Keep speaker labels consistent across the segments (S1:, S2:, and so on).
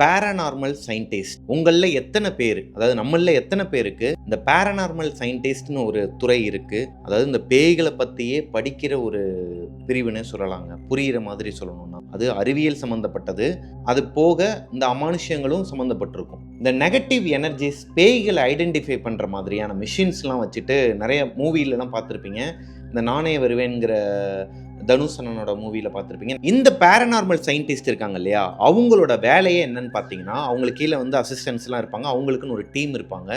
S1: Paranormal scientist உங்கள எத்தனை பேர், அதாவது நம்மள எத்தனை பேருக்கு இந்த பேரானார்மல் சயின்டிஸ்ட்னு ஒரு துறை இருக்கு? அதாவது இந்த பேய்களை பத்தியே படிக்கிற ஒரு பிரிவுன்னு சொல்லலாங்க. புரிகிற மாதிரி சொல்லணும்னா அது அறிவியல் சம்பந்தப்பட்டது. அது போக இந்த அமானுஷ்யங்களும் சம்பந்தப்பட்டிருக்கும். இந்த நெகட்டிவ் எனர்ஜிஸ் பேய்களை ஐடென்டிஃபை பண்ற மாதிரியான மிஷின்ஸ்லாம் வச்சுட்டு நிறைய மூவிலலாம் பார்த்துருப்பீங்க. இந்த நானே வருவேங்கிற தனுஷ் அண்ணனோட மூவியில் பார்த்துருப்பீங்க. இந்த பேரனார்மல் சயின்டிஸ்ட் இருக்காங்க இல்லையா, அவங்களோட வேலையே என்னன்னு பார்த்தீங்கன்னா, அவங்களுக்கு கீழே வந்து அசிஸ்டன்ஸ்லாம் இருப்பாங்க, அவங்களுக்குன்னு ஒரு டீம் இருப்பாங்க.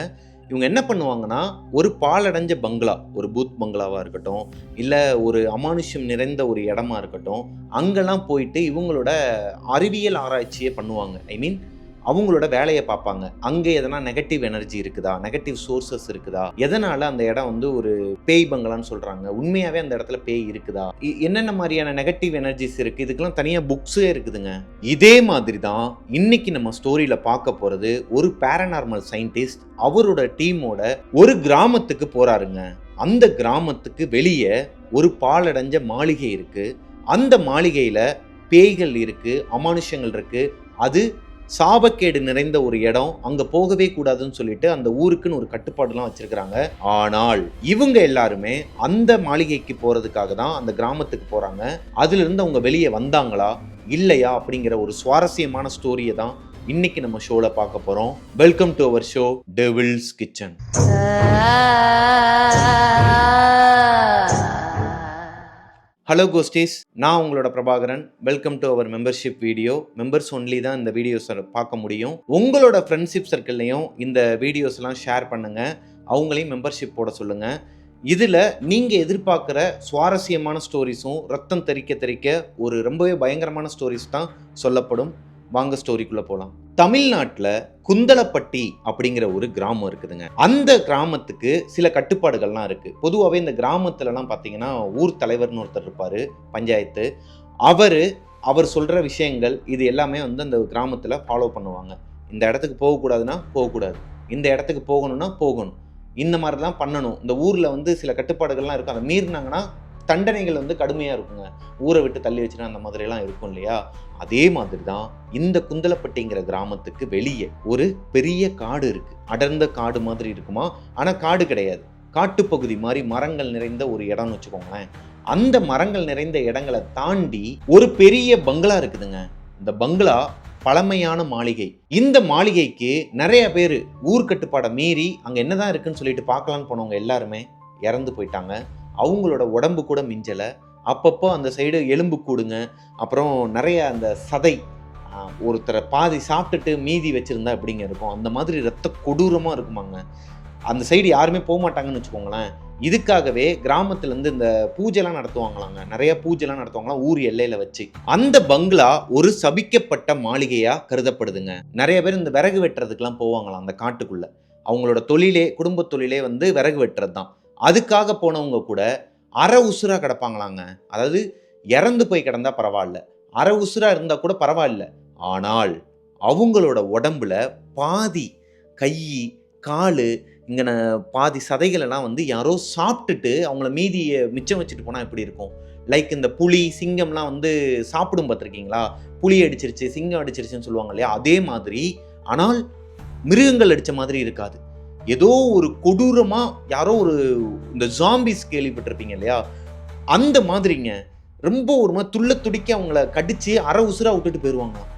S1: இவங்க என்ன பண்ணுவாங்கன்னா, ஒரு பாலடைஞ்ச பங்களா, ஒரு பூத் பங்களாவாக இருக்கட்டும், இல்லை ஒரு அமானுஷ்யம் நிறைந்த ஒரு இடமா இருக்கட்டும், அங்கெல்லாம் போயிட்டு இவங்களோட அறிவியல் ஆராய்ச்சியே பண்ணுவாங்க. ஐ மீன் அவங்களோட வேலையை பார்ப்பாங்க. அங்கே எதனா நெகட்டிவ் எனர்ஜி இருக்குதா, நெகட்டிவ் சோர்சஸ் இருக்குதா, எதனால அந்த இடம் வந்து ஒரு பேய் பங்களான்னு சொல்றாங்க, உண்மையாவே அந்த இடத்துல பேய் இருக்குதா, என்னென்ன மாதிரியான நெகட்டிவ் எனர்ஜிஸ் இருக்கு, இதுக்கெல்லாம் தனியா புக்ஸே இருக்குதுங்க. இதே மாதிரி தான் இன்னைக்கு நம்ம ஸ்டோரியில பார்க்க போறது ஒரு பேரனார்மல் சயின்டிஸ்ட் அவரோட டீமோட ஒரு கிராமத்துக்கு போறாருங்க. அந்த கிராமத்துக்கு வெளியே ஒரு பாலடைஞ்ச மாளிகை இருக்கு. அந்த மாளிகையில பேய்கள் இருக்கு, அமானுஷ்யங்கள் இருக்கு. அது சாபக்கேடு நிறைந்த ஒரு இடம், அங்க போகவே கூடாதுன்னு சொல்லிட்டு அந்த ஊருக்குன்னு ஒரு கட்டுப்பாடுலாம் வச்சிருக்கிறாங்க. ஆனால் இவங்க எல்லாருமே அந்த மாளிகைக்கு போறதுக்காக தான் அந்த கிராமத்துக்கு போறாங்க. அதுல இருந்து அவங்க வெளியே வந்தாங்களா இல்லையா அப்படிங்கிற ஒரு சுவாரஸ்யமான ஸ்டோரியை தான் இன்னைக்கு நம்ம ஷோல பார்க்க போறோம். Welcome to our show Devil's Kitchen. Hello ghosties, நான் உங்களோட Prabhakaran. Welcome to our membership video. Members only தான் இந்த வீடியோஸ் பார்க்க முடியும். உங்களோட ஃப்ரெண்ட்ஷிப் சர்க்கிள்லையும் இந்த வீடியோஸ்லாம் ஷேர் பண்ணுங்க, அவங்களையும் மெம்பர்ஷிப் போட சொல்லுங்க. இதில் நீங்கள் எதிர்பார்க்குற சுவாரஸ்யமான ஸ்டோரிஸும் ரத்தம் தெறிக்க ஒரு ரொம்பவே பயங்கரமான ஸ்டோரிஸ் தான் சொல்லப்படும். வாங்க ஸ்டோரிக்குள்ளே போகலாம். தமிழ்நாட்டில் குந்தலப்பட்டி அப்படிங்கிற ஒரு கிராமம் இருக்குதுங்க. அந்த கிராமத்துக்கு சில கட்டுப்பாடுகள்லாம் இருக்கு. பொதுவாகவே இந்த கிராமத்துலலாம் பார்த்தீங்கன்னா ஊர் தலைவர்னு ஒருத்தர் இருப்பார், பஞ்சாயத்து. அவர் சொல்கிற விஷயங்கள் இது எல்லாமே வந்து அந்த கிராமத்தில் ஃபாலோ பண்ணுவாங்க. இந்த இடத்துக்கு போகக்கூடாதுன்னா போகக்கூடாது, இந்த இடத்துக்கு போகணும்னா போகணும், இந்த மாதிரி தான் பண்ணணும். இந்த ஊரில் வந்து சில கட்டுப்பாடுகள்லாம் இருக்கும். அதை மீறினாங்கன்னா தண்டனைகள் வந்து கடுமையாக இருக்குங்க. ஊரை விட்டு தள்ளி வச்சுனா அந்த மாதிரிலாம் இருக்கும் இல்லையா. அதே மாதிரி தான் இந்த குந்தலப்பட்டிங்கிற கிராமத்துக்கு வெளியே ஒரு பெரிய காடு இருக்கு. அடர்ந்த காடு மாதிரி இருக்குமா, ஆனால் காடு கிடையாது, காட்டுப்பகுதி மாதிரி மரங்கள் நிறைந்த ஒரு இடம்னு வச்சுக்கோங்களேன். அந்த மரங்கள் நிறைந்த இடங்களை தாண்டி ஒரு பெரிய பங்களா இருக்குதுங்க. இந்த பங்களா பழமையான மாளிகை. இந்த மாளிகைக்கு நிறைய பேர் ஊர் கட்டுப்பாடை மீறி அங்கே என்னதான் இருக்குன்னு சொல்லிட்டு பார்க்கலான்னு போனவங்க எல்லாருமே இறந்து போயிட்டாங்க. அவங்களோட உடம்பு கூட மிஞ்சலை. அப்பப்போ அந்த சைடு எலும்பு கூடுங்க, அப்புறம் நிறைய அந்த சதை, ஒருத்தரை பாதி சாப்பிட்டுட்டு மீதி வச்சுருந்தா எப்படிங்க இருக்கும், அந்த மாதிரி ரத்த கொடூரமாக இருக்குமாங்க. அந்த சைடு யாருமே போக மாட்டாங்கன்னு வச்சுக்கோங்களேன். இதுக்காகவே கிராமத்துலேருந்து இந்த பூஜைலாம் நடத்துவாங்களாங்க, நிறைய பூஜைலாம் நடத்துவாங்களாம் ஊர் எல்லையில் வச்சு. அந்த பங்களா ஒரு சபிக்கப்பட்ட மாளிகையாக கருதப்படுதுங்க. நிறைய பேர் இந்த விறகு வெட்டுறதுக்கெலாம் போவாங்களாம் அந்த காட்டுக்குள்ளே. அவங்களோட தொழிலே, குடும்ப தொழிலே வந்து விறகு வெட்டுறது தான். அதுக்காக போனவங்க கூட அரை உசுரா கிடப்பாங்களாங்க. அதாவது இறந்து போய் கிடந்தா பரவாயில்ல, அரை உசுரா இருந்தா கூட பரவாயில்ல. ஆனால் அவங்களோட உடம்புல பாதி கை காலு இங்கே பாதி சதைகள் எல்லாம் வந்து யாரோ சாப்பிட்டுட்டு அவங்கள மீதியை மிச்சம் வச்சுட்டு போனால் எப்படி இருக்கும். லைக் இந்த புலி சிங்கம்லாம் வந்து சாப்பிடும் பார்த்துருக்கீங்களா, புலி அடிச்சிருச்சு சிங்கம் அடிச்சிருச்சுன்னு சொல்லுவாங்க இல்லையா, அதே மாதிரி. ஆனால் மிருகங்கள் அடித்த மாதிரி இருக்காது. ஏதோ ஒரு கொடூரமா யாரோ ஒரு இந்த ஜாம்பிஸ் கேள்விப்பட்டிருப்பீங்க இல்லையா, அந்த மாதிரிங்க. ரொம்ப ஒரு மாதிரி துள்ள துடிக்க அவங்கள கடிச்சு அரை உசுரா விட்டுட்டு போயிடுவாங்களாம்.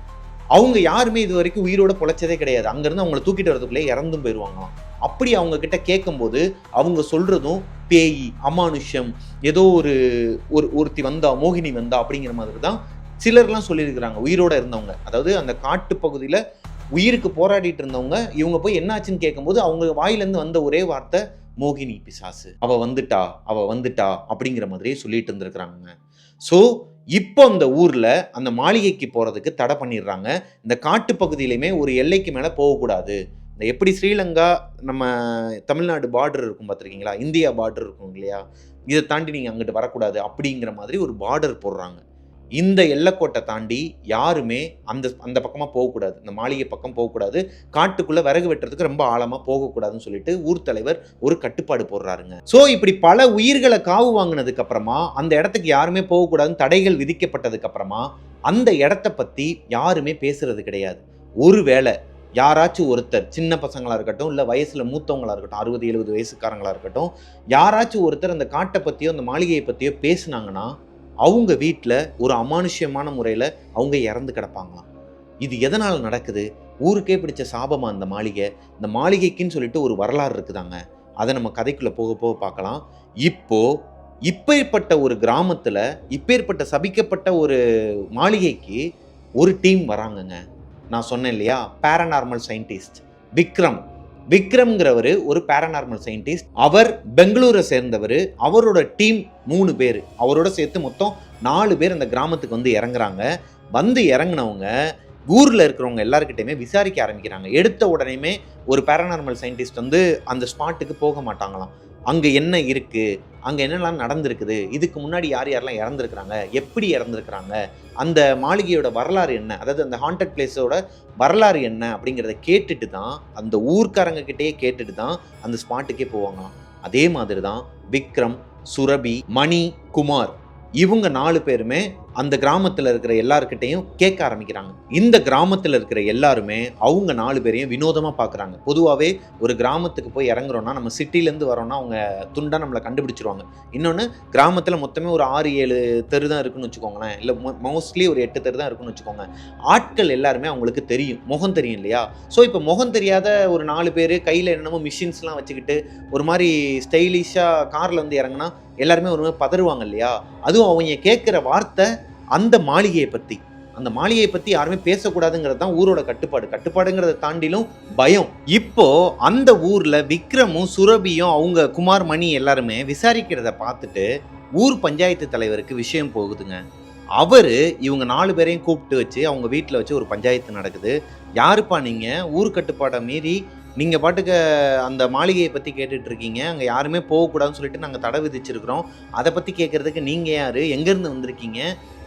S1: அவங்க யாருமே இது வரைக்கும் உயிரோட பொழைச்சதே கிடையாது. அங்கேருந்து அவங்கள தூக்கிட்டு வரதுக்குள்ளே இறந்தும் போயிடுவாங்களாம். அப்படி அவங்க கிட்ட கேட்கும்போது அவங்க சொல்றதும் பேய் அமானுஷ்யம், ஏதோ ஒருத்தி வந்தா, மோகினி வந்தா அப்படிங்கிற மாதிரி தான் சிலர்லாம் சொல்லியிருக்கிறாங்க உயிரோட இருந்தவங்க. அதாவது அந்த காட்டு பகுதியில் உயிருக்கு போராடிட்டு இருந்தவங்க இவங்க போய் என்னாச்சுன்னு கேட்கும்போது அவங்க வாயிலேருந்து வந்த ஒரே வார்த்தை மோகினி பிசாசு, அவ வந்துட்டா அப்படிங்கிற மாதிரியே சொல்லிட்டு இருந்திருக்கிறாங்க. ஸோ இப்போ அந்த ஊரில் அந்த மாளிகைக்கு போகிறதுக்கு தடை பண்ணிடுறாங்க. இந்த காட்டு பகுதியிலையுமே ஒரு எல்லைக்கு மேலே போகக்கூடாது. இந்த எப்படி ஸ்ரீலங்கா நம்ம தமிழ்நாடு பார்டர் இருக்கும் பார்த்துருக்கீங்களா, இந்தியா பார்டர் இருக்கும் இல்லையா, இதை தாண்டி நீங்கள் அங்கிட்டு வரக்கூடாது அப்படிங்கிற மாதிரி ஒரு பார்டர் போடுறாங்க. இந்த எல்லைக்கோட்டை தாண்டி யாருமே அந்த பக்கமாக போகக்கூடாது, இந்த மாளிகை பக்கம் போகக்கூடாது, காட்டுக்குள்ளே விறகு வெட்டுறதுக்கு ரொம்ப ஆழமாக போகக்கூடாதுன்னு சொல்லிட்டு ஊர் தலைவர் ஒரு கட்டுப்பாடு போடுறாருங்க. ஸோ இப்படி பல உயிர்களை காவு வாங்கினதுக்கு அப்புறமா அந்த இடத்துக்கு யாருமே போகக்கூடாதுன்னு தடைகள் விதிக்கப்பட்டதுக்கு அப்புறமா அந்த இடத்த பற்றி யாருமே பேசுறது கிடையாது. ஒருவேளை யாராச்சும் ஒருத்தர் சின்ன பசங்களாக இருக்கட்டும், இல்லை வயசில் மூத்தவங்களாக இருக்கட்டும், 60-70 வயசுக்காரங்களாக இருக்கட்டும், யாராச்சும் ஒருத்தர் அந்த காட்டை பற்றியோ அந்த மாளிகையை பற்றியோ பேசுனாங்கன்னா அவங்க வீட்டில் ஒரு அமானுஷ்யமான முறையில் அவங்க இறந்து கிடப்பாங்களாம். இது எதனால் நடக்குது? ஊருக்கே பிடிச்ச சாபமா அந்த மாளிகை? இந்த மாளிகைக்குன்னு சொல்லிட்டு ஒரு வரலாறு இருக்குதாங்க. அதை நம்ம கதைக்குள்ளே போக போக பார்க்கலாம். இப்பேற்பட்ட ஒரு கிராமத்தில் இப்பேற்பட்ட சபிக்கப்பட்ட ஒரு மாளிகைக்கு ஒரு டீம் வராங்கங்க. நான் சொன்னேன் இல்லையா, பேரநார்மல் சயின்டிஸ்ட் விக்ரம்ங்கிறவர் ஒரு பேரநார்மல் சயின்டிஸ்ட். அவர் பெங்களூரை சேர்ந்தவர். அவரோட டீம் 3 பேர், அவரோட சேர்த்து மொத்தம் 4 பேர் அந்த கிராமத்துக்கு வந்து இறங்குறாங்க. வந்து இறங்கினவங்க ஊரில் இருக்கிறவங்க எல்லாருக்கிட்டையுமே விசாரிக்க ஆரம்பிக்கிறாங்க. எடுத்த உடனேயுமே ஒரு பேரநார்மல் சயின்டிஸ்ட் வந்து அந்த ஸ்பாட்டுக்கு போக மாட்டாங்களாம். அங்கே என்ன இருக்குது, அங்கே என்னெல்லாம் நடந்திருக்குது, இதுக்கு முன்னாடி யார் யாரெல்லாம் இறந்துருக்குறாங்க, எப்படி இறந்துருக்குறாங்க, அந்த மாளிகையோட வரலாறு என்ன, அதாவது அந்த ஹாண்டட் பிளேஸோட வரலாறு என்ன அப்படிங்கிறத கேட்டுட்டு தான், அந்த ஊர்க்காரங்கக்கிட்டேயே கேட்டுட்டு தான் அந்த ஸ்பாட்டுக்கே போவாங்களாம். அதே மாதிரி தான் விக்ரம், சுரபி, மணி, குமார் இவங்க 4 பேருமே அந்த கிராமத்தில் இருக்கிற எல்லாருக்கிட்டையும் கேட்க ஆரம்பிக்கிறாங்க. இந்த கிராமத்தில் இருக்கிற எல்லாருமே அவங்க 4 பேரையும் வினோதமாக பார்க்குறாங்க. பொதுவாகவே ஒரு கிராமத்துக்கு போய் இறங்குறோன்னா, நம்ம சிட்டிலேருந்து வரோன்னா அவங்க துண்டாக நம்மளை கண்டுபிடிச்சிருவாங்க. இன்னொன்று, கிராமத்தில் மொத்தமே ஒரு 6-7 தெரு தான் இருக்குன்னு வச்சுக்கோங்களேன், இல்லை மோஸ்ட்லி ஒரு 8 தெரு தான் இருக்குன்னு வச்சுக்கோங்க. ஆட்கள் எல்லாருமே அவங்களுக்கு தெரியும், முகம் தெரியும் இல்லையா? ஸோ இப்போ முகம் தெரியாத ஒரு 4 பேர் கையில் என்னமோ மிஷின்ஸ்லாம் வச்சுக்கிட்டு ஒரு மாதிரி ஸ்டைலிஷாக காரில் வந்து இறங்குனா எல்லாருமே ஒரு மாதிரி பதறுவாங்க இல்லையா? அதுவும் அவங்க கேட்குற வார்த்தை அந்த மாளிகையை பற்றி யாருமே பேசக்கூடாதுங்கிறது தான் ஊரோட கட்டுப்பாடுங்கிறத தாண்டிலும் பயம். இப்போ அந்த ஊர்ல விக்ரமும் சுரபியும் அவங்க குமார், மணி எல்லாருமே விசாரிக்கிறத பார்த்துட்டு ஊர் பஞ்சாயத்து தலைவருக்கு விஷயம் போகுதுங்க. அவரு இவங்க 4 பேரையும் கூப்பிட்டு வச்சு அவங்க வீட்டில் வச்சு ஒரு பஞ்சாயத்து நடக்குது. யாருப்பா நீங்க, ஊர் கட்டுப்பாடை மீறி நீங்கள் பாட்டுக்கு அந்த மாளிகையை பற்றி கேட்டுட்டு இருக்கீங்க, அங்கே யாருமே போகக்கூடாதுன்னு சொல்லிட்டு நாங்கள் தடை விதிச்சிருக்கிறோம், அதை பற்றி கேட்குறதுக்கு நீங்கள் யார், எங்கேருந்து வந்திருக்கீங்க,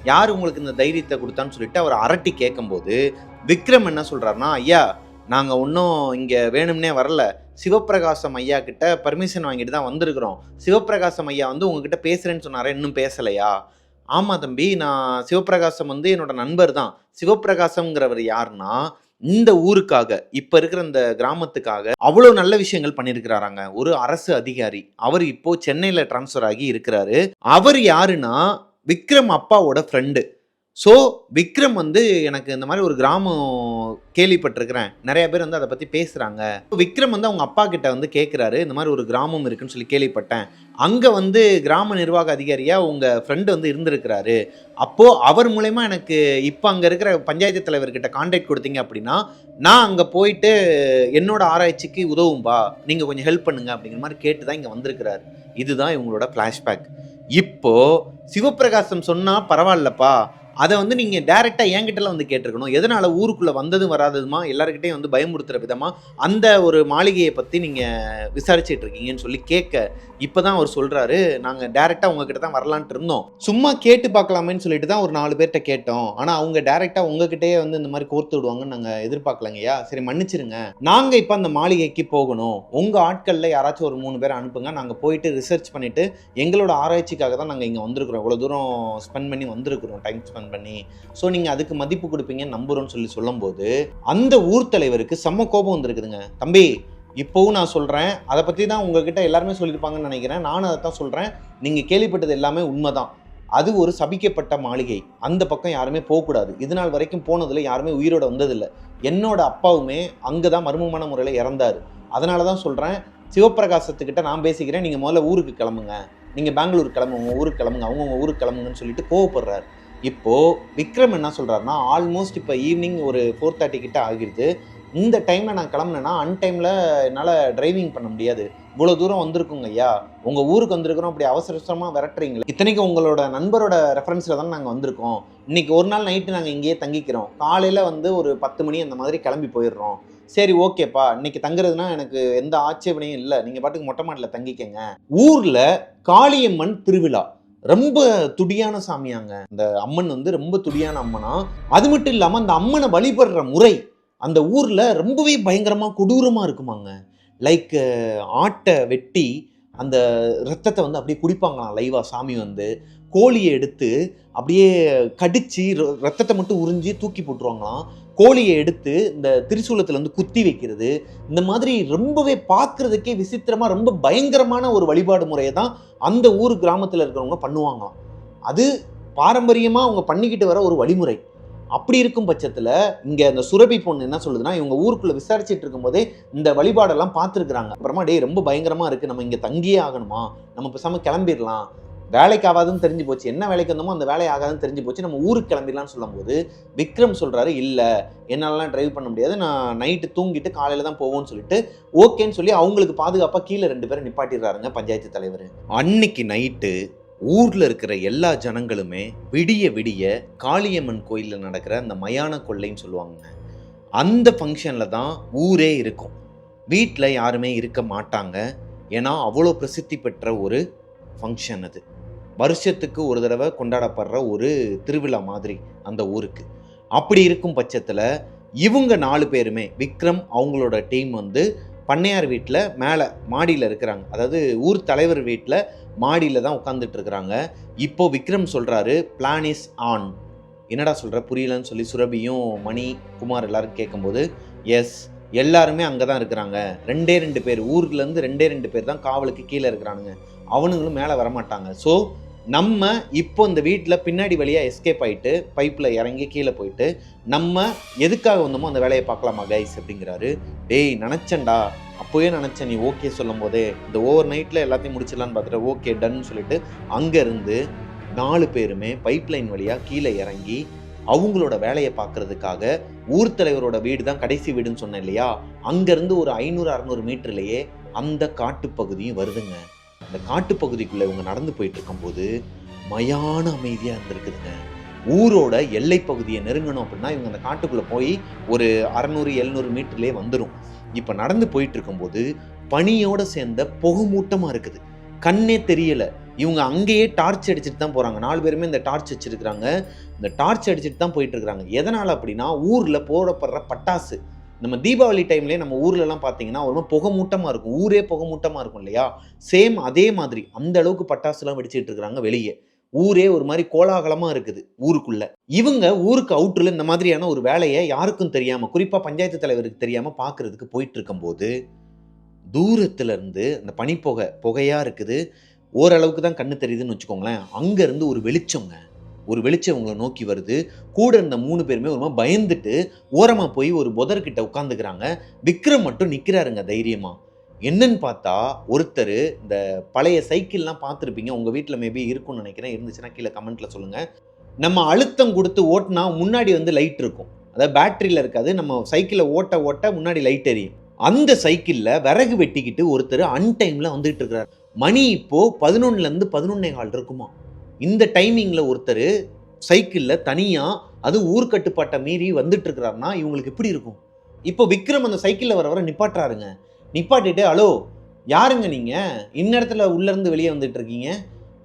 S1: யார் உங்களுக்கு இந்த தைரியத்தை கொடுத்தான்னு சொல்லிட்டு அவர் அரட்டி கேட்கும்போது விக்ரம் என்ன சொல்கிறாருன்னா, ஐயா நாங்கள் ஒன்றும் இங்கே வேணும்னே வரல, சிவப்பிரகாசம் ஐயா கிட்ட பர்மிஷன் வாங்கிட்டு தான் வந்திருக்கிறோம். சிவப்பிரகாசம் ஐயா வந்து உங்ககிட்ட பேசுகிறேன்னு சொன்னாரே, இன்னும் பேசலையா? ஆமாம் தம்பி, நான் சிவப்பிரகாசம் வந்து என்னோட நண்பர் தான். சிவப்பிரகாசம்ங்கிறவர் யாருன்னா, இந்த ஊருக்காக, இப்ப இருக்கிற இந்த கிராமத்துக்காக அவ்வளவு நல்ல விஷயங்கள் பண்ணியிருக்கிறாராங்க. ஒரு அரசு அதிகாரி. அவர் இப்போ சென்னையில டிரான்ஸ்ஃபர் ஆகி இருக்கிறாரு. அவர் யாருன்னா விக்ரம் அப்பாவோட ஃப்ரெண்டு. ஸோ விக்ரம் வந்து எனக்கு இந்த மாதிரி ஒரு கிராமம் கேள்விப்பட்டிருக்கிறேன், நிறைய பேர் வந்து அதை பற்றி பேசுகிறாங்க. விக்ரம் வந்து அவங்க அப்பா கிட்ட வந்து கேட்குறாரு, இந்த மாதிரி ஒரு கிராமம் இருக்குன்னு சொல்லி கேள்விப்பட்டேன், அங்கே வந்து கிராம நிர்வாக அதிகாரியாக உங்கள் ஃப்ரெண்டு வந்து இருந்திருக்கிறாரு, அப்போது அவர் மூலயமா எனக்கு இப்போ அங்கே இருக்கிற பஞ்சாயத்து தலைவர்கிட்ட கான்டாக்ட் கொடுத்தீங்க அப்படின்னா நான் அங்கே போயிட்டு என்னோட ஆராய்ச்சிக்கு உதவும்பா, நீங்கள் கொஞ்சம் ஹெல்ப் பண்ணுங்க அப்படிங்கிற மாதிரி கேட்டு தான் இங்கே வந்திருக்கிறாரு. இதுதான் இவங்களோட ஃப்ளாஷ்பேக். இப்போது சிவப்பிரகாசம் சொன்னால் பரவாயில்லப்பா, அதை வந்து நீங்கள் டேரெக்டாக என்கிட்டலாம் வந்து கேட்டிருக்கணும், எதனால் ஊருக்குள்ளே வந்ததும் வராததுமா எல்லாருக்கிட்டையும் வந்து பயமுறுத்துகிற விதமாக அந்த ஒரு மாளிகையை பற்றி நீங்கள் விசாரிச்சுட்டு இருக்கீங்கன்னு சொல்லி கேட்க இப்போ தான் அவர் சொல்கிறாரு, நாங்கள் டேரெக்டாக உங்ககிட்ட தான் வரலான்ட்டு இருந்தோம், சும்மா கேட்டு பார்க்கலாமேன்னு சொல்லிட்டு தான் ஒரு 4 பேர்கிட்ட கேட்டோம், ஆனால் அவங்க டேரெக்டாக உங்ககிட்டயே வந்து இந்த மாதிரி கோர்த்து விடுவாங்கன்னு நாங்கள் எதிர்பார்க்கலங்கய்யா, சரி மன்னிச்சிருங்க, நாங்கள் இப்போ அந்த மாளிகைக்கு போகணும், உங்கள் ஆட்களில் யாராச்சும் ஒரு 3 பேரை அனுப்புங்க, நாங்கள் போயிட்டு ரிசர்ச் பண்ணிவிட்டு எங்களோட ஆராய்ச்சிக்காக தான் நாங்கள் இங்கே வந்திருக்கிறோம், இவ்வளோ தூரம் ஸ்பெண்ட் பண்ணி வந்திருக்கிறோம், டைம் ஸ்பெண்ட் பண்ணி, ஸோ நீங்கள் அதுக்கு மதிப்பு கொடுப்பீங்கன்னு நம்புகிறோன்னு சொல்லி சொல்லும்போது அந்த ஊர் தலைவருக்கு செம்ம கோபம் வந்திருக்குதுங்க. தம்பி, இப்போவும் நான் சொல்கிறேன், அதை பற்றி தான் உங்ககிட்ட எல்லாருமே சொல்லியிருப்பாங்கன்னு நினைக்கிறேன், நானும் அதை தான் சொல்கிறேன், நீங்கள் கேள்விப்பட்டது எல்லாமே உண்மைதான், அது ஒரு சபிக்கப்பட்ட மாளிகை, அந்த பக்கம் யாருமே போகக்கூடாது, இது நாள் வரைக்கும் போனதில் யாருமே உயிரோட வந்ததில்லை, என்னோட அப்பாவுமே அங்கே தான் மர்மமான முறையில் இறந்தார், அதனால தான் சொல்கிறேன், சிவப்பிரகாசத்துக்கிட்ட நான் பேசிக்கிறேன், நீங்கள் முதல்ல ஊருக்கு கிளம்புங்க, நீங்கள் பெங்களூர் கிளம்புங்க, ஊருக்கு கிளம்புங்க, அவங்கவுங்க ஊருக்கு கிளம்புங்கன்னு சொல்லிட்டு கோவப்படுறாரு. இப்போது விக்ரம் என்ன சொல்கிறாருன்னா, ஆல்மோஸ்ட் இப்போ ஈவினிங் ஒரு 4:30 கிட்ட ஆகிடுது, இந்த டைமில் நான் கிளம்புனேன்னா அன்டைமில் என்னால் டிரைவிங் பண்ண முடியாது, இவ்வளோ தூரம் வந்திருக்குங்க ஐயா, உங்கள் ஊருக்கு வந்திருக்கிறோம், அப்படி அவசரமாக விரட்டுறீங்களே, இத்தனைக்கு உங்களோட நண்பரோட ரெஃபரன்ஸில் தான் நாங்கள் வந்திருக்கோம், இன்றைக்கி ஒரு நாள் நைட்டு நாங்கள் இங்கேயே தங்கிக்கிறோம், காலையில் வந்து ஒரு 10 மணி அந்த மாதிரி கிளம்பி போயிடுறோம், சரி ஓகேப்பா, இன்னைக்கு தங்குறதுனா எனக்கு எந்த ஆட்சேபனையும் இல்லை, நீங்கள் பாட்டுக்கு மொட்டை மாட்டில் தங்கிக்கங்க. ஊரில் காளியம்மன் திருவிழா, ரொம்ப துடியான சாமியாங்க இந்த அம்மன், வந்து ரொம்ப துடியான அம்மனா, அது மட்டும் இல்லாமல் அந்த அம்மனை வழிபடுற முறை அந்த ஊரில் ரொம்பவே பயங்கரமாக கொடூரமாக இருக்குமாங்க. லைக் ஆட்டை வெட்டி அந்த ரத்தத்தை வந்து அப்படியே குடிப்பாங்களாம் லைவாக, சாமி வந்து கோழியை எடுத்து அப்படியே கடித்து ரத்தத்தை மட்டும் உறிஞ்சி தூக்கி போட்டுருவாங்களாம், கோழியை எடுத்து இந்த திரிசூலத்தில் வந்து குத்தி வைக்கிறது, இந்த மாதிரி ரொம்பவே பார்க்கறதுக்கே விசித்திரமாக ரொம்ப பயங்கரமான ஒரு வழிபாடு முறையை தான் அந்த ஊர் கிராமத்தில் இருக்கிறவங்க பண்ணுவாங்களாம். அது பாரம்பரியமாக அவங்க பண்ணிக்கிட்டு வர ஒரு வழிமுறை. அப்படி இருக்கும் பட்சத்தில் இங்கே அந்த சுரபி பொண்ணு என்ன சொல்லுதுன்னா, இவங்க ஊருக்குள்ளே விசாரிச்சுட்டு இருக்கும்போதே இந்த வழிபாடெல்லாம் பார்த்துருக்குறாங்க. அப்புறமா ரொம்ப பயங்கரமாக இருக்குது, நம்ம இங்கே தங்கியே ஆகணுமா, நம்ம பேசாமல் கிளம்பிடலாம், வேலைக்கு ஆகாதுன்னு தெரிஞ்சு போச்சு, என்ன வேலைக்கு வந்தோமோ அந்த வேலை ஆகாதுன்னு தெரிஞ்சு போச்சு, நம்ம ஊருக்கு கிளம்பிடலான்னு சொல்லும்போது விக்ரம் சொல்கிறாரு, இல்லை என்னாலலாம் டிரைவ் பண்ண முடியாது, நான் நைட்டு தூங்கிட்டு காலையில் தான் போவோம்னு சொல்லிட்டு ஓகேன்னு சொல்லி அவங்களுக்கு பாதுகாப்பாக கீழே 2 பேரை நிப்பாட்டிடுறாருங்க பஞ்சாயத்து தலைவர். அன்னைக்கு நைட்டு ஊரில் இருக்கிற எல்லா ஜனங்களுமே விடிய விடிய காளியம்மன் கோயிலில் நடக்கிற அந்த மயான கொள்ளைன்னு சொல்லுவாங்க, அந்த ஃபங்க்ஷனில் தான் ஊரே இருக்கும். வீட்டில் யாருமே இருக்க மாட்டாங்க. ஏன்னா அவ்வளோ பிரசித்தி பெற்ற ஒரு ஃபங்க்ஷன் அது. வருஷத்துக்கு ஒரு தடவை கொண்டாடப்படுற ஒரு திருவிழா மாதிரி அந்த ஊருக்கு. அப்படி இருக்கும் பட்சத்தில் இவங்க 4 பேருமே, விக்ரம் அவங்களோட டீம் வந்து பண்ணையார் வீட்டில் மேலே மாடியில் இருக்கிறாங்க. அதாவது ஊர் தலைவர் வீட்டில் மாடியில் தான் உட்காந்துட்டு இருக்கிறாங்க. இப்போ விக்ரம் சொல்கிறாரு, பிளான் இஸ் ஆன். என்னடா சொல்கிற, புரியலன்னு சொல்லி சுரபியும் மணி குமார் எல்லாரும் கேட்கும்போது, எஸ் எல்லாருமே அங்கே தான் இருக்கிறாங்க, 2 பேர் ஊர்லேருந்து 2 பேர் தான் காவலுக்கு கீழே இருக்கிறானுங்க, அவனுங்களும் மேலே வரமாட்டாங்க. ஸோ நம்ம இப்போ இந்த வீட்டில் பின்னாடி வழியாக எஸ்கேப் ஆகிட்டு பைப்பில் இறங்கி கீழே போயிட்டு நம்ம எதுக்காக வந்தோமோ அந்த வேலையை பார்க்கலாமா கைஸ் அப்படிங்கிறாரு. டேய் நினச்சேன்டா, அப்போயே நினச்சேன் நீ ஓகே சொல்லும் போதே, இந்த ஓவர் நைட்டில் எல்லாத்தையும் முடிச்சிடலான்னு பார்த்துட்டு ஓகே டன்னு சொல்லிட்டு அங்கேருந்து 4 பேருமே பைப் லைன் வழியாக கீழே இறங்கி அவங்களோட வேலையை பார்க்கறதுக்காக, ஊர் தலைவரோட வீடு தான் கடைசி வீடுன்னு சொன்னேன் இல்லையா, அங்கேருந்து ஒரு 500-600 மீட்டர்லேயே அந்த காட்டுப்பகுதியும் வருதுங்க. அந்த காட்டுப்பகுதிக்குள்ளே இவங்க நடந்து போயிட்டு இருக்கும்போது மயான அமைதியாக இருந்திருக்குதுங்க. ஊரோட எல்லை பகுதியை நெருங்கணும் அப்படின்னா இவங்க அந்த காட்டுக்குள்ளே போய் ஒரு 600-700 மீட்டர்லேயே வந்துடும். இப்போ நடந்து போயிட்டு இருக்கும்போது பனியோட சேர்ந்த புகைமூட்டமாக இருக்குது, கண்ணே தெரியலை. இவங்க அங்கேயே டார்ச் அடிச்சுட்டு தான் போகிறாங்க. 4 பேருமே இந்த டார்ச் வச்சுருக்கிறாங்க. இந்த டார்ச் அடிச்சுட்டு தான் போயிட்டு இருக்கிறாங்க. எதனால் அப்படின்னா ஊரில் போடப்படுற பட்டாசு, நம்ம தீபாவளி டைம்லேயே நம்ம ஊர்லலாம் பார்த்தீங்கன்னா ஒரு புகை மூட்டமாக இருக்கும், ஊரே புகை மூட்டமாக இருக்கும் இல்லையா, சேம் அதே மாதிரி அந்த அளவுக்கு பட்டாசுலாம் வெடிச்சிட்டு இருக்கிறாங்க வெளியே. ஊரே ஒரு மாதிரி கோலாகலமாக இருக்குது ஊருக்குள்ள. இவங்க ஊருக்கு அவுட்டரில் இந்த மாதிரியான ஒரு வேலையை யாருக்கும் தெரியாமல், குறிப்பாக பஞ்சாயத்து தலைவருக்கு தெரியாமல் பார்க்கறதுக்கு போயிட்டு இருக்கும்போது தூரத்துல இருந்து அந்த புகையாக இருக்குது, ஓரளவுக்கு தான் கண்ணு தெரியுதுன்னு வச்சுக்கோங்களேன். அங்கேருந்து ஒரு வெளிச்சம் உங்களை நோக்கி வருது. கூட இருந்த 3 பேருமே ஒரு மாதிரி பயந்துட்டு ஓரமாக போய் ஒரு புதர்கிட்ட உட்காந்துக்கிறாங்க. விக்ரம் மட்டும் நிற்கிறாருங்க தைரியமாக. என்னன்னு பார்த்தா ஒருத்தர், இந்த பழைய சைக்கிள்லாம் பார்த்துருப்பீங்க, உங்கள் வீட்டில் மேபி இருக்கும்னு நினைக்கிறேன், இருந்துச்சுன்னா கீழே கமெண்ட்டில் சொல்லுங்கள். நம்ம அழுத்தம் கொடுத்து ஓட்டினா முன்னாடி வந்து லைட் இருக்கும், அதாவது பேட்டரியில் இருக்காது, நம்ம சைக்கிளை ஓட்ட முன்னாடி லைட் எரியும். அந்த சைக்கிளில் விறகு வெட்டிக்கிட்டு ஒருத்தர் அன்டைமில் வந்துகிட்டு இருக்கிறார். மணி இப்போது 11லேருந்து 11:15 இருக்குமா. இந்த டைமிங்கில் ஒருத்தர் சைக்கிளில் தனியாக, அது ஊர்க்கட்டுப்பாட்டை மீறி வந்துட்டு இருக்கிறாருன்னா இவங்களுக்கு எப்படி இருக்கும்? இப்போ விக்ரம் அந்த சைக்கிளில் வர நிப்பாட்டுறாருங்க. நிப்பாட்டிட்டு, ஹலோ யாருங்க நீங்கள், இந்நேரத்தில் உள்ளேருந்து வெளியே வந்துட்டு இருக்கீங்க?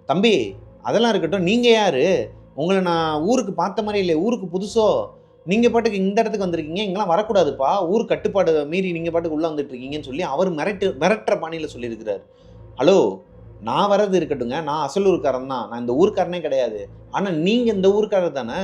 S1: தம்பி அதெல்லாம் இருக்கட்டும், நீங்கள் யார், உங்களை நான் ஊருக்கு பார்த்த மாதிரி இல்லை, ஊருக்கு புதுசோ, நீங்கள் பாட்டுக்கு இந்த இடத்துக்கு வந்திருக்கீங்க, இங்கெல்லாம் வரக்கூடாதுப்பா, ஊர் கட்டுப்பாடு மீறி நீங்கள் பாட்டுக்கு உள்ளே வந்துட்டு இருக்கீங்கன்னு சொல்லி அவர் மிரட்டுற பாணியில் சொல்லியிருக்கிறார். ஹலோ நான் வர்றது இருக்கட்டுங்க, நான் அசல் ஊருக்காரன் தான், நான் இந்த ஊருக்காரனே கிடையாது, ஆனால் நீங்கள் இந்த ஊருக்காரர் தானே,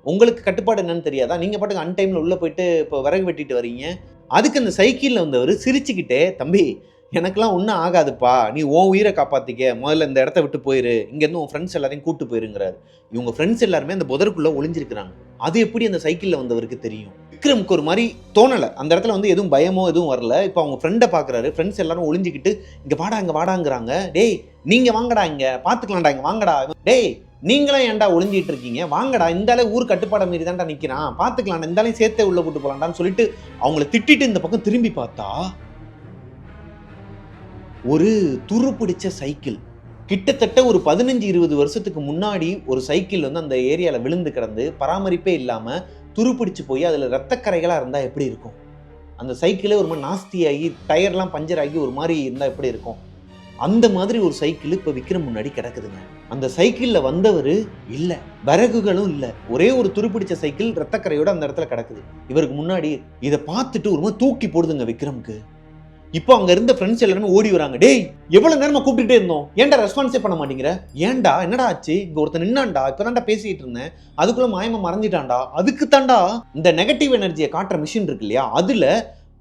S1: உங்களுக்கு கட்டுப்பாடு என்னன்னு தெரியாதா, நீங்கள் பாட்டுக்கு அன்டைமில் உள்ளே போயிட்டு இப்போ விறகு வெட்டிட்டு வரீங்க. அதுக்கு அந்த சைக்கிளில் வந்தவர் சிரிச்சுக்கிட்டே, தம்பி எனக்கெல்லாம் ஒன்றும் ஆகாதுப்பா, நீ உன் உயிரை காப்பாற்றிக்க, முதல்ல இந்த இடத்த விட்டு போயிரு, இங்கேருந்து உன் ஃப்ரெண்ட்ஸ் எல்லாரையும் கூட்டு போயிருங்கிறாரு. இவங்க ஃப்ரெண்ட்ஸ் எல்லாருமே அந்த புதருக்குள்ளே ஒளிஞ்சிருக்கிறாங்க. அது எப்படி அந்த சைக்கிளில் வந்தவருக்கு தெரியும்? விக்ரமுக்கு ஒரு மாதிரி தோணலை, அந்த இடத்துல வந்து எதுவும் பயமோ எதுவும் வரல. இப்போ அவங்க ஃப்ரெண்டை பார்க்குறாரு, ஃப்ரெண்ட்ஸ் எல்லாரும் ஒளிஞ்சிக்கிட்டு இங்கே வாடாங்கிறாங்க. டேய் நீங்கள் வாங்கடா, இங்கே பார்த்துக்கலாம்டா, இங்கே வாங்கடா, டேய் நீங்களும் ஏன்டா ஒளிஞ்சிட்டு இருக்கீங்க, வாங்கடா, இந்தாலே ஊர் கட்டுப்பாடை மீறி தான்டா நிற்கிறான், பார்த்துக்கலாம், இந்தாலையும் சேர்த்தே உள்ளே கூட்டு போகலான்டான்னு சொல்லிட்டு அவங்கள திட்டிட்டு இந்த பக்கம் திரும்பி பார்த்தா ஒரு துரு பிடிச்ச சைக்கிள், கிட்டத்தட்ட ஒரு 15-20 வருஷத்துக்கு முன்னாடி ஒரு சைக்கிள் வந்து அந்த ஏரியாவில் விழுந்து கிடந்து பராமரிப்பே இல்லாமல் துருப்பிடிச்சு போய் அதில் ரத்தக்கரைகளாக இருந்தால் எப்படி இருக்கும்? அந்த சைக்கிளே ஒரு மாதிரி நாஸ்தியாகி டயர்லாம் பஞ்சர் ஆகி ஒரு மாதிரி இருந்தால் எப்படி இருக்கும்? அந்த மாதிரி ஒரு சைக்கிள் இப்போ விக்ரம் முன்னாடி கிடக்குதுங்க. அந்த சைக்கிளில் வந்தவர் இல்லை, விறகுகளும் இல்லை, ஒரே ஒரு துருப்பிடிச்ச சைக்கிள் ரத்தக்கரையோடு அந்த இடத்துல கிடக்குது இவருக்கு முன்னாடி. இதை பார்த்துட்டு ஒரு மாதிரி தூக்கி போடுதுங்க விக்ரமுக்கு. இப்போ அங்க இருந்த ஃப்ரெண்ட்ஸ் எல்லாருமே ஓடி வராங்க. டேய் எவ்வளவு நேரமா கூப்பிட்டுட்டே இருந்தோம், ஏன்டா ரெஸ்பான்ஸே பண்ண மாட்டேங்கிற, ஏன்டா என்னடா ஆச்சு, இங்க ஒருத்தன் நின்னான்டா, இப்பதான்டா பேசிட்டு இருந்தேன், அதுக்குள்ள மாயமா மறைஞ்சிட்டான்டா. அதுக்கு தாண்டா இந்த நெகட்டிவ் எனர்ஜியை காட்டுற மிஷின் இருக்கு இல்லையா, அதுல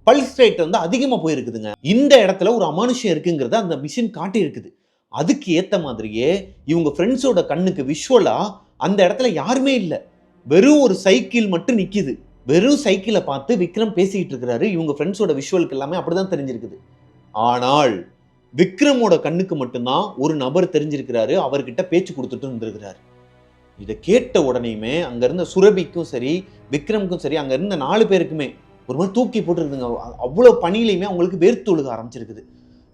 S1: பல்ஸ் ரேட் வந்து அதிகமா போயிருக்குதுங்க. இந்த இடத்துல ஒரு அமானுஷ்யம் இருக்குங்கிறத அந்த மிஷின் காட்டி இருக்குது. அதுக்கு ஏத்த மாதிரியே இவங்க ஃப்ரெண்ட்ஸோட கண்ணுக்கு விஷுவலா அந்த இடத்துல யாருமே இல்ல, வெறும் ஒரு சைக்கிள் மட்டும் நிக்குது. வெறும் சைக்கிளை பார்த்து விக்ரம் பேசிக்கிட்டு இருக்கிறாரு. இவங்க ஃப்ரெண்ட்ஸோட விஷுவலுக்கு எல்லாமே அப்படிதான் தெரிஞ்சிருக்குது. ஆனால் விக்ரமோட கண்ணுக்கு மட்டும்தான் ஒரு நபர் தெரிஞ்சிருக்கிறாரு, அவர்கிட்ட பேச்சு கொடுத்துட்டு இருந்திருக்கிறாரு. இதை கேட்ட உடனேயுமே அங்க இருந்த சுரபிக்கும் சரி விக்ரமுக்கும் சரி அங்க இருந்த 4 பேருக்குமே ஒரு மாதிரி தூக்கி போட்டுருந்துங்க. அவ்வளவு பணியிலையுமே அவங்களுக்கு வேர்த்து ஒழுக ஆரம்பிச்சிருக்குது.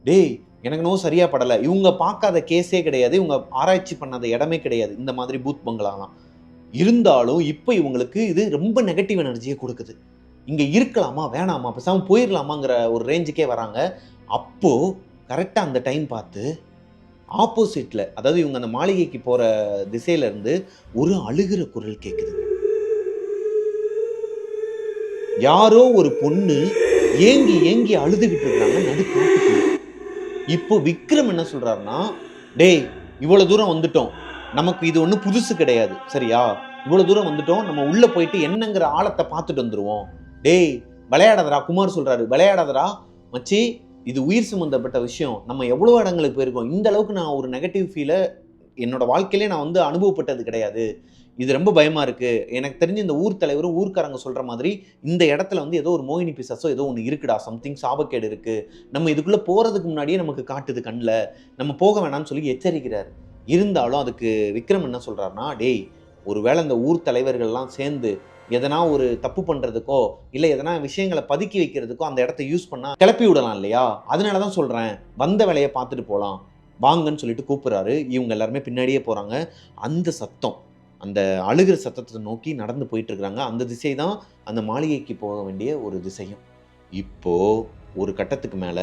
S1: டேய் எனக்கு நோ சரியா படலை, இவங்க பார்க்காத கேஸே கிடையாது, இவங்க ஆராய்ச்சி பண்ணாத இடமே கிடையாது இந்த மாதிரி பூத் பங்களாலாம். இருந்தாலும் இப்போ இவங்களுக்கு இது ரொம்ப நெகட்டிவ் எனர்ஜியை கொடுக்குது. இங்க இருக்கலாமா வேணாமா பேசாம போயிடலாமாங்கிற ஒரு ரேஞ்சுக்கே வராங்க. அப்போ கரெக்டா அந்த டைம் பார்த்து ஆப்போசிட்ல, அதாவது இவங்க அந்த மாளிகைக்கு போற திசையில இருந்து ஒரு அழுகிற குரல் கேட்குது. யாரோ ஒரு பொண்ணு ஏங்கி ஏங்கி அழுதுகிட்டு இருக்காங்க நடுக்காட்டுக்குள்ள. இப்போ விக்ரம் என்ன சொல்றாருன்னா, டேய் இவ்வளவு தூரம் வந்துட்டோம், நமக்கு இது ஒன்றும் புதுசு கிடையாது சரியா, இவ்வளவு தூரம் வந்துட்டோம், நம்ம உள்ள போயிட்டு என்னங்கிற ஆழத்தை பார்த்துட்டு வந்துருவோம். டேய் விளையாடாதரா, குமார் சொல்றாரு, விளையாடாதரா மச்சி, இது உயிர் சம்பந்தப்பட்ட விஷயம், நம்ம எவ்வளவு இடங்களுக்கு போயிருக்கோம், இந்த அளவுக்கு நான் ஒரு நெகட்டிவ் ஃபீலை என்னோட வாழ்க்கையிலே நான் வந்து அனுபவப்பட்டது கிடையாது, இது ரொம்ப பயமா இருக்கு, எனக்கு தெரிஞ்சு இந்த ஊர் தலைவரும் ஊர்க்காரங்க சொல்ற மாதிரி இந்த இடத்துல வந்து ஏதோ ஒரு மோகினி பிசாசோ ஏதோ ஒன்று இருக்குடா, சம்திங் சாபக்கேடு இருக்கு, நம்ம இதுக்குள்ள போறதுக்கு முன்னாடியே நமக்கு காட்டுது கண்ணில், நம்ம போக வேணாம்னு சொல்லி எச்சரிக்கிறார். இருந்தாலும் அதுக்கு விக்ரம் என்ன சொல்றாருன்னா, டேய் ஒருவேளை இந்த ஊர் தலைவர்கள்லாம் சேர்ந்து எதனா ஒரு தப்பு பண்றதுக்கோ இல்லை எதனா விஷயங்களை பதுக்கி வைக்கிறதுக்கோ அந்த இடத்த யூஸ் பண்ணா கிளப்பி விடலாம் இல்லையா, அதனால தான் சொல்றேன், வந்த வேலையை பார்த்துட்டு போகலாம் வாங்கன்னு சொல்லிட்டு கூப்பிடுறாரு. இவங்க எல்லாருமே பின்னாடியே போறாங்க. அந்த சத்தம், அந்த அழுகிற சத்தத்தை நோக்கி நடந்து போயிட்டு இருக்கிறாங்க. அந்த திசை தான் அந்த மாளிகைக்கு போக வேண்டிய ஒரு திசையும். இப்போ ஒரு கட்டத்துக்கு மேல